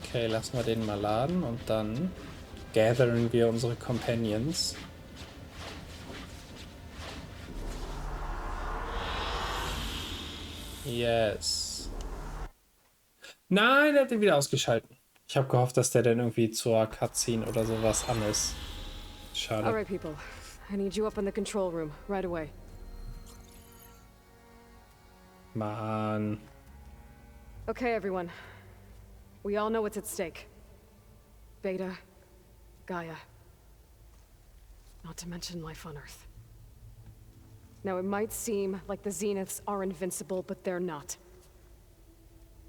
Okay, lassen wir den mal laden und dann gathern wir unsere Companions. Yes. Nein, er hat den wieder ausgeschalten. Ich habe gehofft, dass der dann irgendwie zur Cutscene oder sowas an ist. Schade. All right, people. I need you up in the control room right away. Mann. Okay, everyone. We all know what's at stake. Beta, Gaia. Not to mention life on Earth. Now, it might seem like the Zeniths are invincible, but they're not.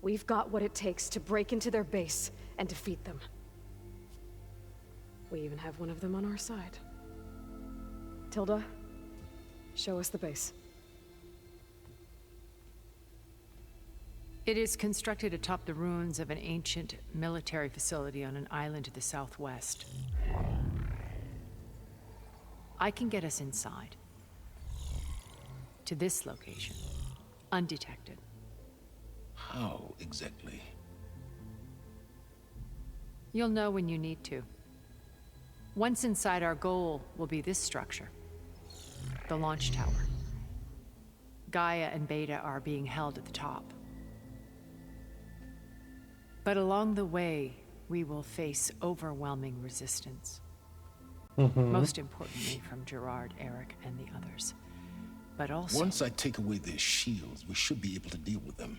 We've got what it takes to break into their base and defeat them. We even have one of them on our side. Tilda, show us the base. It is constructed atop the ruins of an ancient military facility on an island to the southwest. I can get us inside. To this location, undetected. How exactly? You'll know when you need to. Once inside, our goal will be this structure. The launch tower. Gaia and Beta are being held at the top. But along the way, we will face overwhelming resistance. Most importantly from Gerard, Eric, and the others. But also... Once I take away their shields, we should be able to deal with them.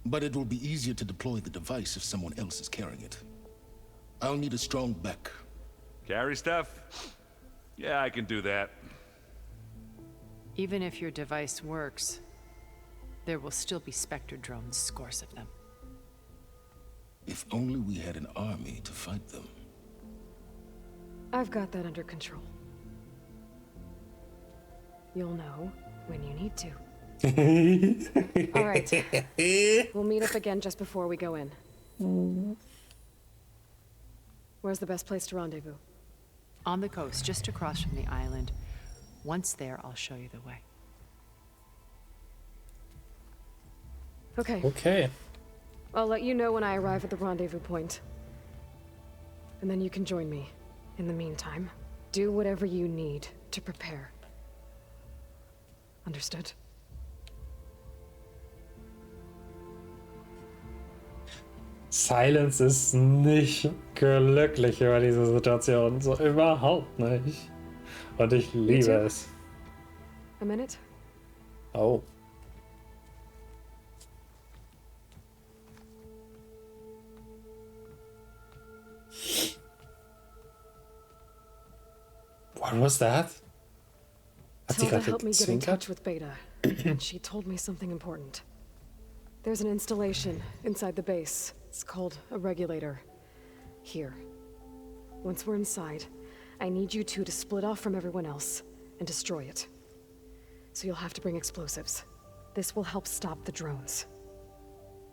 But it will be easier to deploy the device if someone else is carrying it. I'll need a strong back. Carry stuff? Yeah, I can do that. Even if your device works, there will still be Spectre drones, scores of them. If only we had an army to fight them. I've got that under control. You'll know when you need to. All right. We'll meet up again just before we go in. Where's the best place to rendezvous? On the coast, just across from the island. Once there, I'll show you the way. Okay. Okay. I'll let you know when I arrive at the rendezvous point. And then you can join me. In the meantime, do whatever you need to prepare. Understood? Silence ist nicht glücklich über diese Situation. So überhaupt nicht. Und ich liebe es. A minute? Oh. What was that? Hat sie Tilda gerade helped me get in gezwinkert? touch with Beta, and she told me something important. There's an installation inside the base. It's called a regulator. Here. Once we're inside, I need you two to split off from everyone else and destroy it. So you'll have to bring explosives. This will help stop the drones.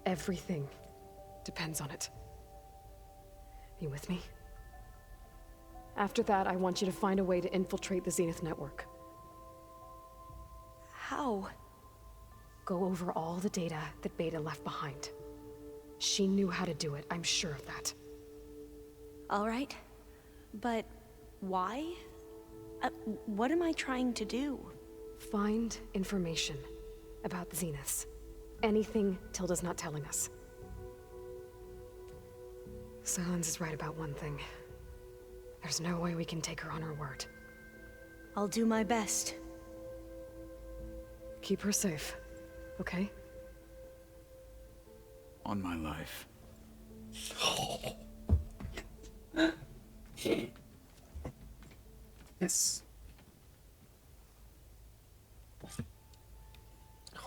Everything depends on it. You with me? After that, I want you to find a way to infiltrate the Zenith network. How? Go over all the data that Beta left behind. She knew how to do it, I'm sure of that. All right. But why? What am I trying to do? Find information about the Zeniths. Anything Tilda's not telling us. Silence is right about one thing. There's no way we can take her on her word. I'll do my best. Keep her safe, okay? On my life. Yes.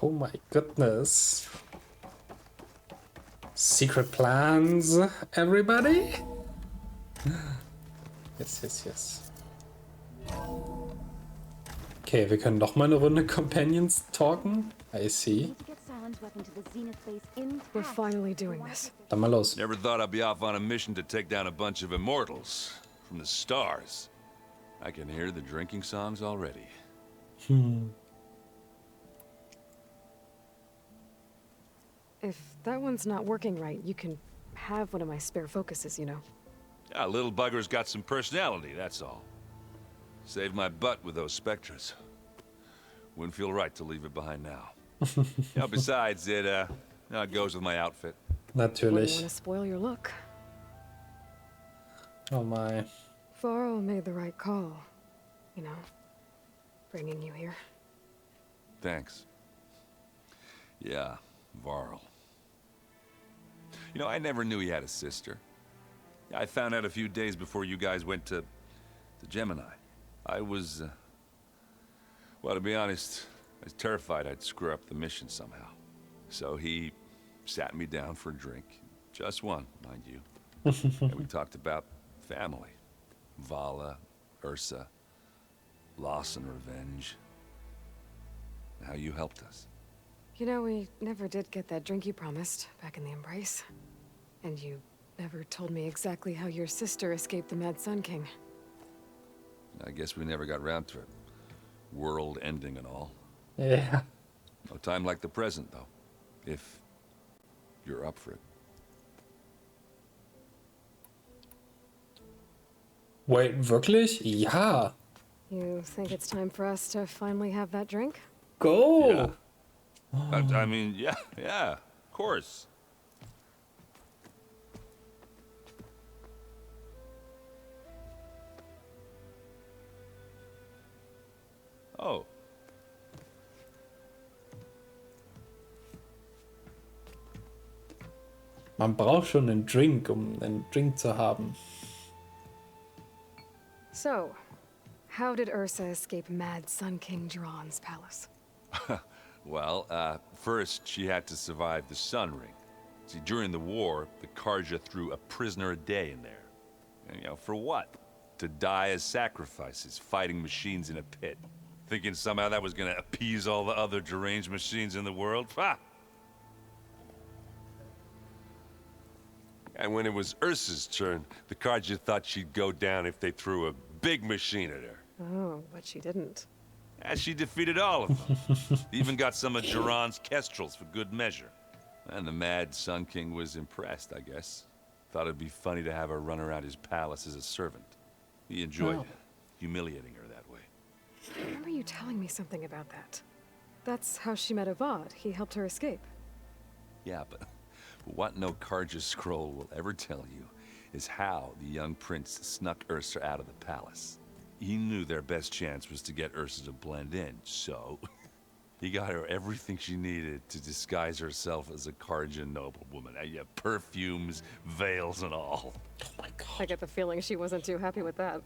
Oh my goodness. Secret plans, everybody? Yes, yes, yes. Okay, wir können noch mal eine Runde Companions talken. I see. We're finally doing this. Dann mal los. Never thought I'd be off on a mission to take down a bunch of immortals from the stars. I can hear the drinking songs already. If that one's not working right, you can have one of my spare focuses, you know. Yeah, little bugger's got some personality, that's all. Saved my butt with those specters. Wouldn't feel right to leave it behind now. Besides, it goes with my outfit. Wouldn't Natürlich. want to spoil your look. Oh my. Varl made the right call, you know, bringing you here. Thanks. Yeah, Varl. You know, I never knew he had a sister. I found out a few days before you guys went to Gemini. I was, well, to be honest, I was terrified I'd screw up the mission somehow. So he sat me down for a drink. Just one, mind you. And we talked about family. Vala, Ursa, loss and revenge. How you helped us. You know, we never did get that drink you promised back in the Embrace. And you never told me exactly how your sister escaped the Mad Sun King. I guess we never got round to it. World ending and all. Yeah. No time like the present, though. If you're up for it. Wait, wirklich? Ja. You think it's time for us to finally have that drink? Go! Yeah. I mean, yeah, of course. Oh. Man braucht schon einen Drink, um einen Drink zu haben. So, how did Ursa escape Mad Sun King Jiran's palace? Well, first she had to survive the Sun Ring. See, during the war, the Karja threw a prisoner a day in there. And, for what? To die as sacrifices, fighting machines in a pit. Thinking somehow that was gonna appease all the other deranged machines in the world? Ha! And when it was Ursa's turn, the Karja thought she'd go down if they threw a big machine at her. Oh, but she didn't. And she defeated all of them. Even got some of Jiran's kestrels for good measure. And the Mad Sun King was impressed, I guess. Thought it'd be funny to have her run around his palace as a servant. He enjoyed humiliating her that way. I remember you telling me something about that. That's how she met Avad. He helped her escape. Yeah, but what no Karja scroll will ever tell you is how the young prince snuck Ursa out of the palace. He knew their best chance was to get Ursa to blend in, so he got her everything she needed to disguise herself as a Karja noblewoman. Yeah, perfumes, veils, and all. Oh my god. I get the feeling she wasn't too happy with that.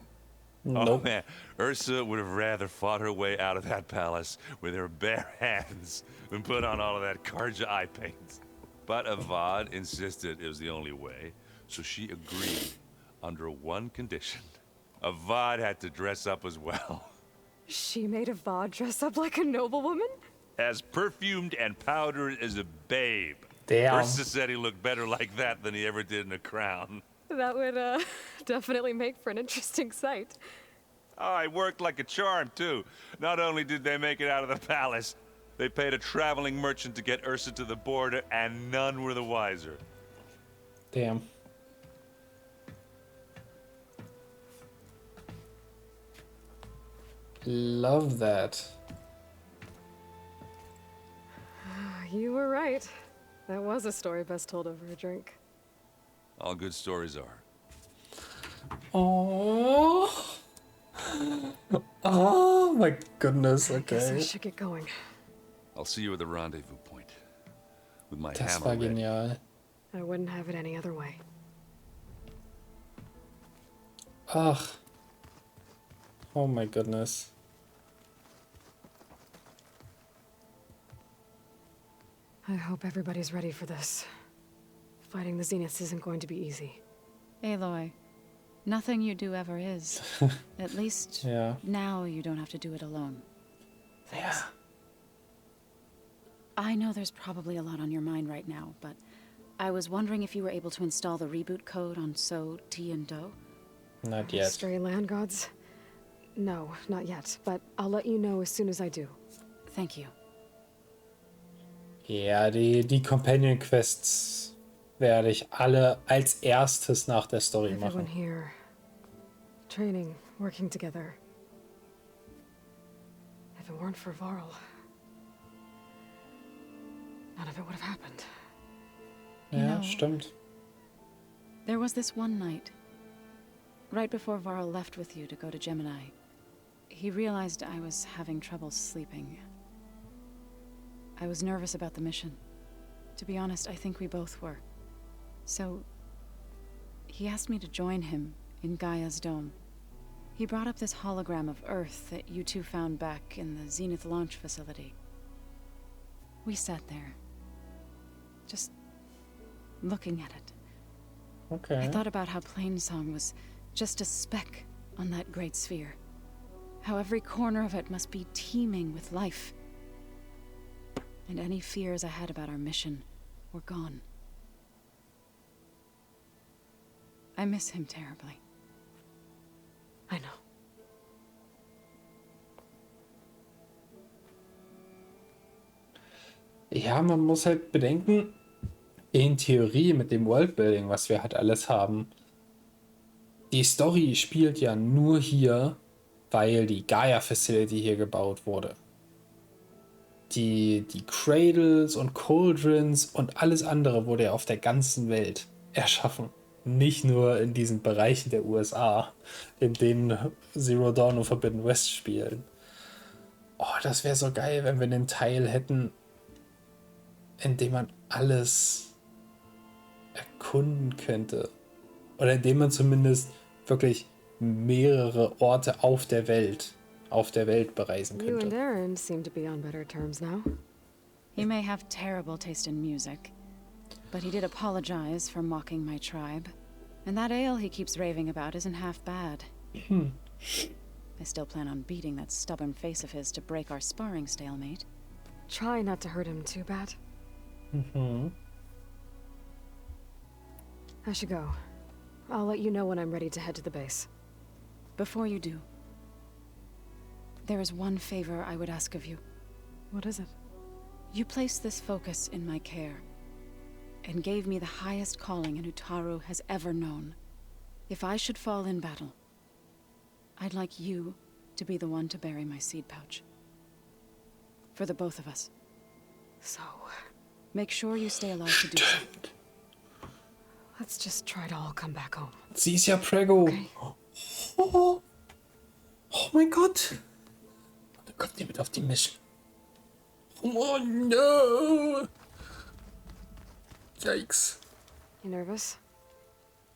Oh Nope. man, Ursa would have rather fought her way out of that palace with her bare hands than put on all of that Karja eye paint. But Avad insisted it was the only way, so she agreed under one condition. Avad had to dress up as well. She made Avad dress up like a noblewoman? As perfumed and powdered as a babe. Damn. Ursa said he looked better like that than he ever did in a crown. That would, definitely make for an interesting sight. Oh, it worked like a charm, too. Not only did they make it out of the palace, they paid a traveling merchant to get Ursa to the border, and none were the wiser. Damn. Love that. You were right. That was a story best told over a drink. All good stories are. Oh. Oh my goodness. Guess I Okay. should get going. I'll see you at the rendezvous point. With my Das hammer war ready. genial. I wouldn't have it any other way. Ach. Oh my goodness. I hope everybody's ready for this. Fighting the Zeniths isn't going to be easy. Aloy, nothing you do ever is. At least Yeah. now you don't have to do it alone. Yeah. I know there's probably a lot on your mind right now, but I was wondering if you were able to install the reboot code on So, T, and Do. Not yet. Stray land gods? No, not yet, but I'll let you know as soon as I do. Thank you. Ja, die Companion Quests werde ich alle als erstes nach der Story Everyone machen. here. Training, working together. If it weren't for Varl, none of it would have happened. Ja, know, stimmt. There was this one night, right before Varl left with you to go to Gemini. He realized I was having trouble sleeping. I was nervous about the mission. To be honest, I think we both were. So, he asked me to join him in Gaia's dome. He brought up this hologram of Earth that you two found back in the Zenith launch facility. We sat there, just looking at it. Okay. I thought about how Plainsong was just a speck on that great sphere. How every corner of it must be teeming with life. And any fears I had about our mission were gone. I miss him terribly. I know. Ja, man muss halt bedenken, in Theorie mit dem Worldbuilding, was wir halt alles haben, die Story spielt ja nur hier, weil die Gaia Facility hier gebaut wurde. Die Cradles und Cauldrons und alles andere wurde ja auf der ganzen Welt erschaffen. Nicht nur in diesen Bereichen der USA, in denen Zero Dawn und Forbidden West spielen. Oh, das wäre so geil, wenn wir einen Teil hätten, in dem man alles erkunden könnte. Oder in dem man zumindest wirklich mehrere Orte auf der Welt bereisen You and könnte. Aaron seem to be on better terms now. He may have terrible taste in music, but he did apologize for mocking my tribe. And that ale he keeps raving about isn't half bad. I still plan on beating that stubborn face of his to break our sparring stalemate. Try not to hurt him too bad. I should go. I'll let you know when I'm ready to head to the base. Before you do, there is one favor I would ask of you. What is it? You placed this focus in my care, and gave me the highest calling an Utaru has ever known. If I should fall in battle, I'd like you to be the one to bury my seed pouch. For the both of us. So, Make sure you stay alive to do so. let's just try to all come back home. Sie ist ja Prego. Okay. Oh mein Gott. Dann kommt die mit auf die Mission. Oh no. Yikes. You nervous?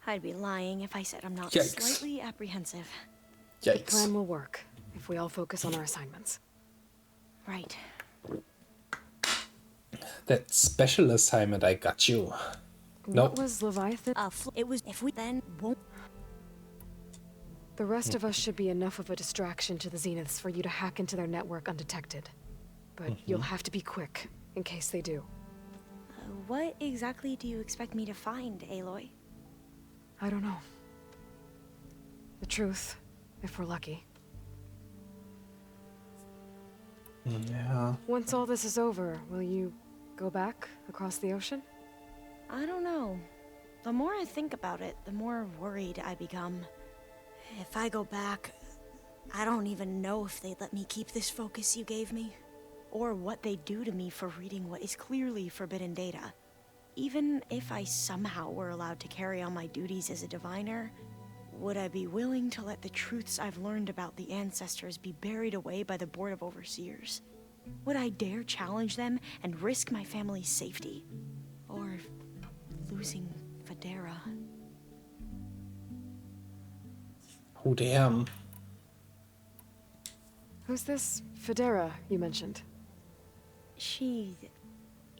I'd be lying if I said I'm not Yikes. slightly apprehensive. The Yikes. plan will work if we all focus on our assignments. Right. That special assignment, I got you. No. What was Leviathan? It was if we then won't. The rest of us should be enough of a distraction to the Zeniths for you to hack into their network undetected. But you'll have to be quick, in case they do. What exactly do you expect me to find, Aloy? I don't know. The truth, if we're lucky. Ja. Once all this is over, will you go back across the ocean? I don't know. The more I think about it, the more worried I become. If I go back, I don't even know if they'd let me keep this focus you gave me, or what they'd do to me for reading what is clearly forbidden data. Even if I somehow were allowed to carry on my duties as a diviner, would I be willing to let the truths I've learned about the ancestors be buried away by the Board of Overseers? Would I dare challenge them and risk my family's safety? Or losing Federa? Oh damn. Who's this Federa you mentioned? She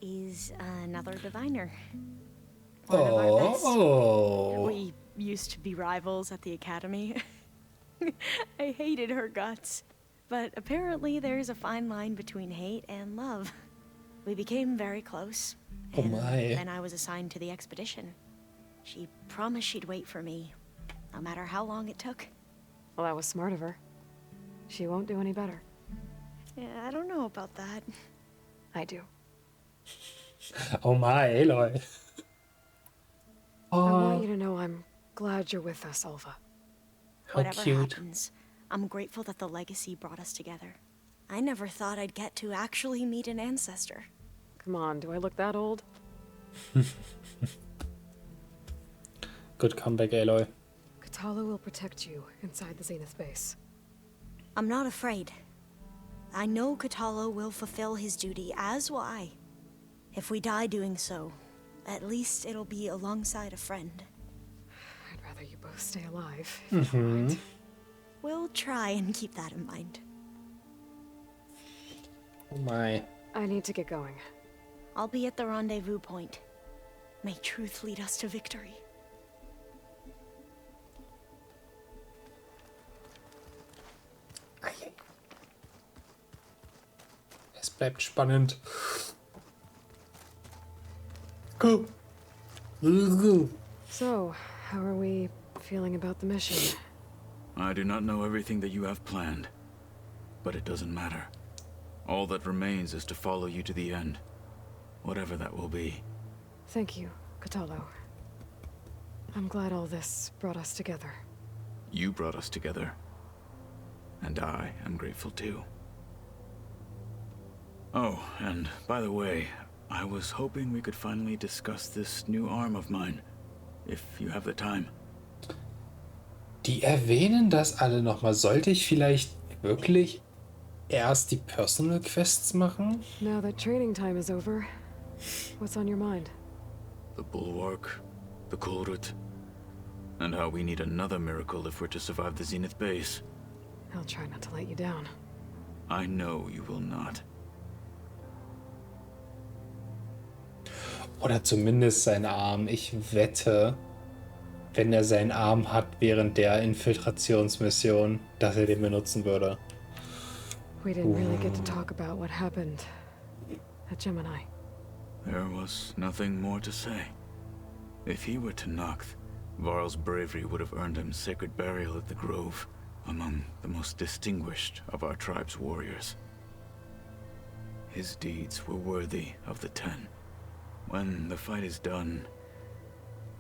is another diviner. One of our best. Oh. We used to be rivals at the academy. I hated her guts. But apparently there's a fine line between hate and love. We became very close. Oh And my. then I was assigned to the expedition. She promised she'd wait for me, no matter how long it took. Well, that was smart of her. She won't do any better. Yeah, I don't know about that. I do. Oh my, Aloy. I'm glad you're with us, Alva. How Whatever cute. happens, I'm grateful that the legacy brought us together. I never thought I'd get to actually meet an ancestor. Come on, do I look that old? Good comeback, Aloy. Katala will protect you inside the Zenith base. I'm not afraid. I know Katala will fulfill his duty, as will I. If we die doing so, at least it'll be alongside a friend. I'd rather you both stay alive, if you don't mind. We'll try and keep that in mind. Oh my. I need to get going. I'll be at the rendezvous point. May truth lead us to victory. Es bleibt spannend. Go. So, how are we feeling about the mission? I do not know everything that you have planned, but it doesn't matter. All that remains is to follow you to the end, whatever that will be. Thank you, Katalo. I'm glad all this brought us together. You brought us together, and I am grateful too. Oh, and by the way, I was hoping we could finally discuss this new arm of mine, if you have the time. Die erwähnen das alle nochmal. Sollte ich vielleicht wirklich erst die Personal Quests machen? Now that training time is over, what's on your mind? The Bulwark, the Kulrut, and how we need another miracle if we're to survive the Zenith base. I'll try not to let you down. I know you will not. Oder zumindest sein Arm. Ich wette, wenn er seinen Arm hat während der Infiltrationsmission, dass er den benutzen würde. We didn't really get to talk about what happened at Gemini. There was nothing more to say. If he were to Nocth, Varl's bravery would have earned him sacred burial at the Grove, among the most distinguished of our tribe's warriors. His deeds were worthy of the Ten. When the fight is done,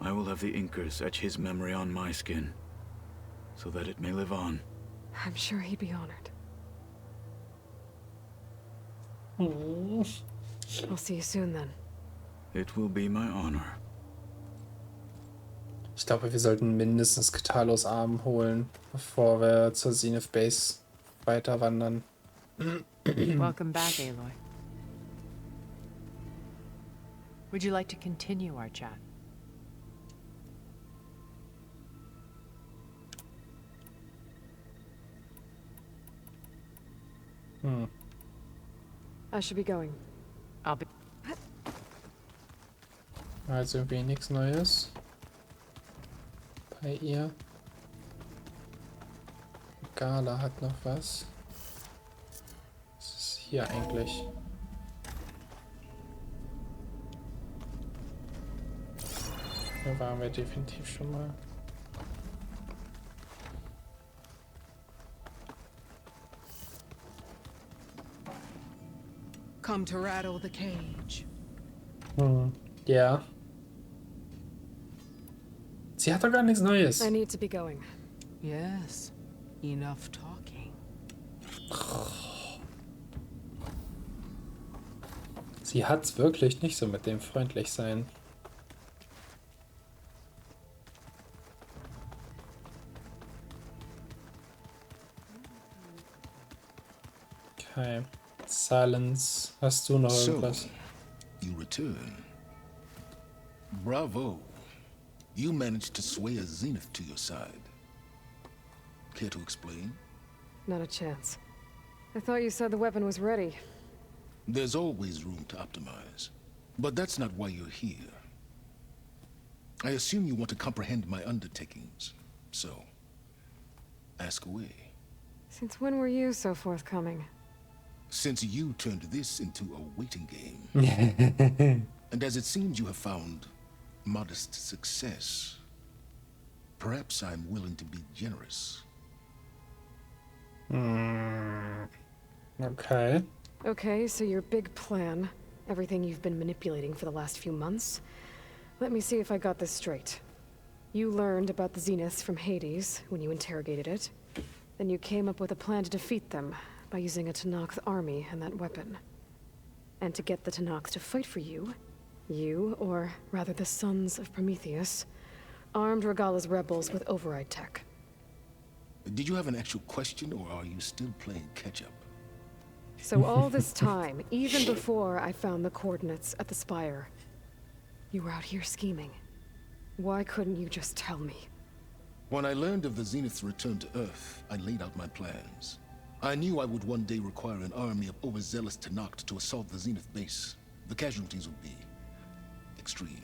I will have the Inkers etch his memory on my skin, so that it may live on. I'm sure he'd be honored. I'll see you soon then. It will be my honor. Ich glaube, wir sollten mindestens Katalos Arm holen, bevor wir zur Zenith Base weiter wandern. Welcome back, Aloy. Would you like to continue our chat? I should be going. I'll be... Also nichts Neues bei ihr. Gala hat noch was. Was ist hier eigentlich? Hier waren wir definitiv schon mal. Come to rattle the cage. Ja. Sie hat doch gar nichts Neues. I need to be going. Yes, enough talking. Sie hat's wirklich nicht so mit dem freundlich sein. Okay. Silence. Hast du noch So, irgendwas? you return. Bravo. You managed to sway a Zenith to your side. Care to explain? Not a chance. I thought you said the weapon was ready. There's always room to optimize. But that's not why you're here. I assume you want to comprehend my undertakings. So, ask away. Since when were you so forthcoming? Since you turned this into a waiting game. And as it seems you have found modest success, perhaps I'm willing to be generous. Okay. Okay, so your big plan, everything you've been manipulating for the last few months. Let me see if I got this straight. You learned about the Zeniths from Hades when you interrogated it. Then you came up with a plan to defeat them by using a Tenakth army and that weapon. And to get the Tenakth to fight for you, or rather the Sons of Prometheus, armed Regalla's rebels with override tech. Did you have an actual question, or are you still playing catch-up? So all this time, even before I found the coordinates at the Spire, you were out here scheming. Why couldn't you just tell me? When I learned of the Zenith's return to Earth, I laid out my plans. I knew I would one day require an army of overzealous Tenakth to assault the Zenith base. The casualties would be extreme.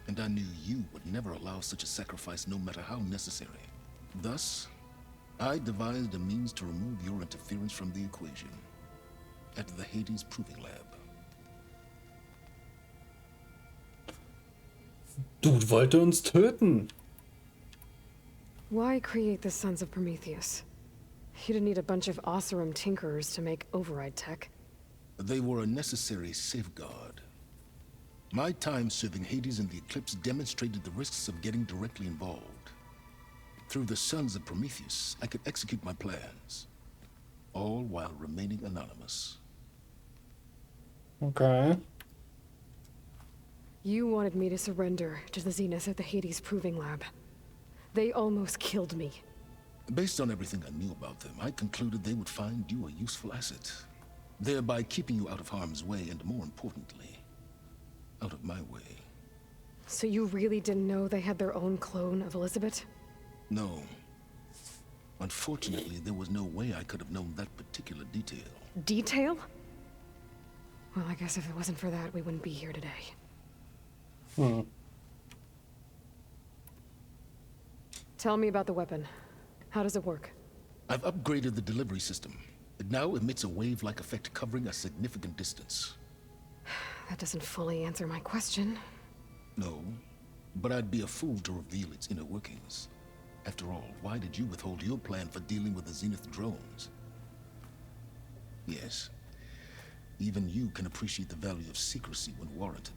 And I knew you would never allow such a sacrifice, no matter how necessary. Thus, I devised a means to remove your interference from the equation. At the Hades Proving Lab. Dude wollte uns töten. Why create the Sons of Prometheus? You didn't need a bunch of Oseram tinkerers to make override tech. They were a necessary safeguard. My time serving Hades in the Eclipse demonstrated the risks of getting directly involved. Through the Sons of Prometheus, I could execute my plans, all while remaining anonymous. Okay. You wanted me to surrender to the Zeniths at the Hades Proving Lab. They almost killed me. Based on everything I knew about them, I concluded they would find you a useful asset, thereby keeping you out of harm's way and, more importantly, out of my way. So you really didn't know they had their own clone of Elizabeth? No. Unfortunately, there was no way I could have known that particular detail. Detail? Well, I guess if it wasn't for that, we wouldn't be here today. Tell me about the weapon. How does it work? I've upgraded the delivery system. It now emits a wave-like effect covering a significant distance. That doesn't fully answer my question. No, but I'd be a fool to reveal its inner workings. After all, why did you withhold your plan for dealing with the Zenith drones? Yes, even you can appreciate the value of secrecy when warranted.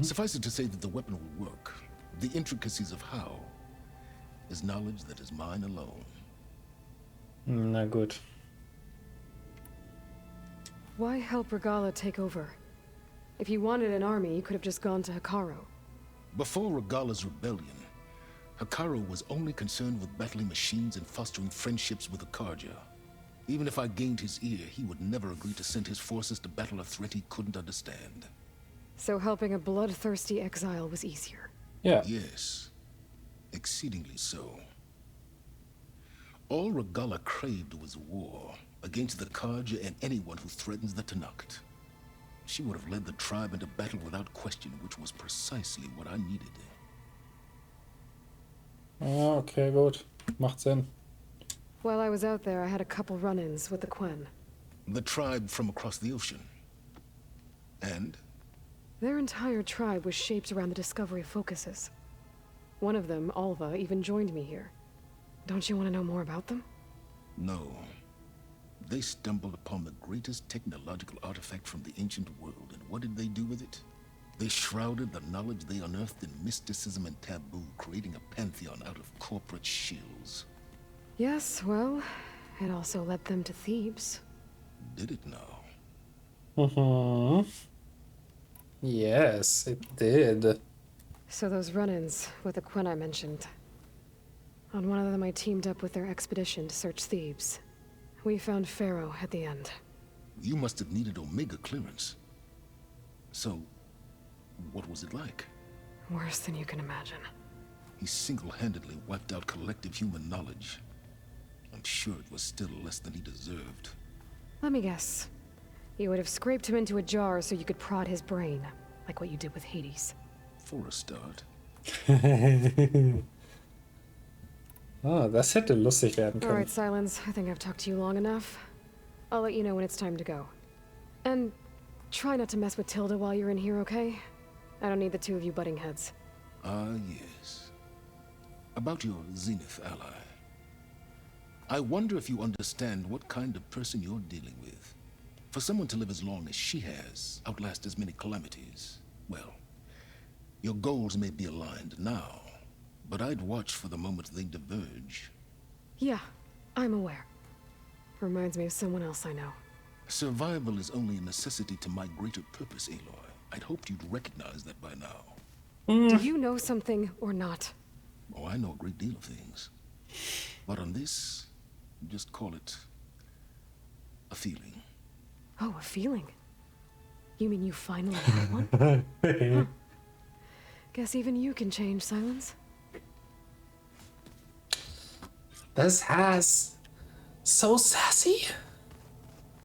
Suffice it to say that the weapon will work. The intricacies of how is knowledge that is mine alone. Na gut. Why help Regalla take over? If you wanted an army, you could have just gone to Hekarro. Before Regalla's rebellion, Hekarro was only concerned with battling machines and fostering friendships with Akarja. Even if I gained his ear, he would never agree to send his forces to battle a threat he couldn't understand. So helping a bloodthirsty exile was easier. Yeah. Yes, exceedingly so. All Regalla craved was war against the Karja and anyone who threatens the Tenakth. She would have led the tribe into battle without question, which was precisely what I needed. Okay, gut. Macht Sinn. While I was out there, I had a couple run-ins with the Quen. The tribe from across the ocean. And? Their entire tribe was shaped around the discovery of focuses. One of them, Alva, even joined me here. Don't you want to know more about them? No. They stumbled upon the greatest technological artifact from the ancient world, and what did they do with it? They shrouded the knowledge they unearthed in mysticism and taboo, creating a pantheon out of corporate shills. Yes, well, it also led them to Thebes. Did it now? Yes, it did. So those run-ins with the Quen I mentioned. On one of them I teamed up with their expedition to search Thebes. We found Pharaoh at the end. You must have needed Omega clearance. So, what was it like? Worse than you can imagine. He single-handedly wiped out collective human knowledge. I'm sure it was still less than he deserved. Let me guess. You would have scraped him into a jar so you could prod his brain, like what you did with Hades. For a start. Das hätte lustig werden können. Alright, Silence. I think I've talked to you long enough. I'll let you know when it's time to go. And try not to mess with Tilda while you're in here, okay? I don't need the two of you butting heads. Ah, yes. About your Zenith ally. I wonder if you understand what kind of person you're dealing with. For someone to live as long as she has, outlast as many calamities, well, your goals may be aligned now, but I'd watch for the moment they diverge. Yeah, I'm aware. Reminds me of someone else I know. Survival is only a necessity to my greater purpose, Aloy. I'd hoped you'd recognize that by now. Do you know something or not? Oh, I know a great deal of things. But on this, just call it a feeling. Oh, a feeling? You mean you finally had one? Huh. Guess even you can change, Silence. Das Hass. So sassy.